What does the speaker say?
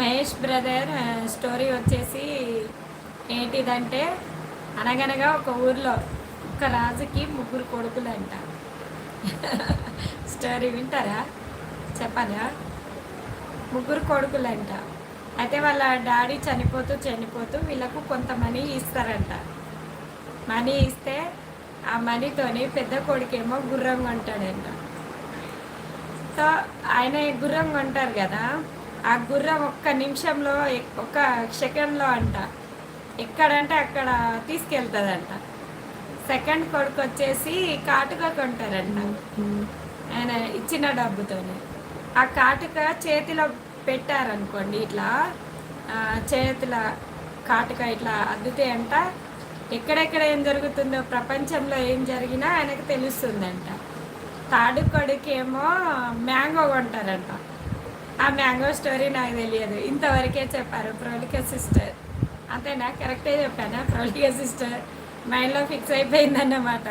Mahesh brother story వచ్చేసి ఏంటిదంటే, అనగనగా ఒక ఊర్లో ఒక రాజుకి ముగ్గురు కొడుకులంట. స్టోరీ వింటారా? చెప్పనా? ముగ్గురు కొడుకులంట. అయితే వాళ్ళ డాడీ చనిపోతూ వీళ్ళకు కొంత మనీ ఇస్తారంట. మనీ ఇస్తే ఆ మనీతోని పెద్ద కొడుకేమో గుర్రం కొంటాడంట. సో ఆయన గుర్రం కొంటారు కదా, ఆ గుర్రం ఒక్క నిమిషంలో ఒక సెకండ్లో అంట ఎక్కడంటే అక్కడ తీసుకెళ్తుందంట. సెకండ్ కొడుకు వచ్చేసి కాటుక కొంటారంట ఆయన ఇచ్చిన డబ్బుతోని. ఆ కాటుక చేతిలో పెట్టారనుకోండి, ఇట్లా చేతుల కాటుక ఇట్లా అద్దుతే అంట ఎక్కడెక్కడ ఏం జరుగుతుందో, ప్రపంచంలో ఏం జరిగినా ఆయనకు తెలుస్తుందంట. తాడు కొడుకేమో మ్యాంగో కొంటారంట. ఆ మ్యాంగో స్టోరీ నాకు తెలియదు, ఇంతవరకే చెప్పారు ప్రొలిక సిస్టర్. అంతేనా? కరెక్టే చెప్పానా? ప్రొలిక సిస్టర్ మైండ్లో ఫిక్స్ అయిపోయిందన్నమాట.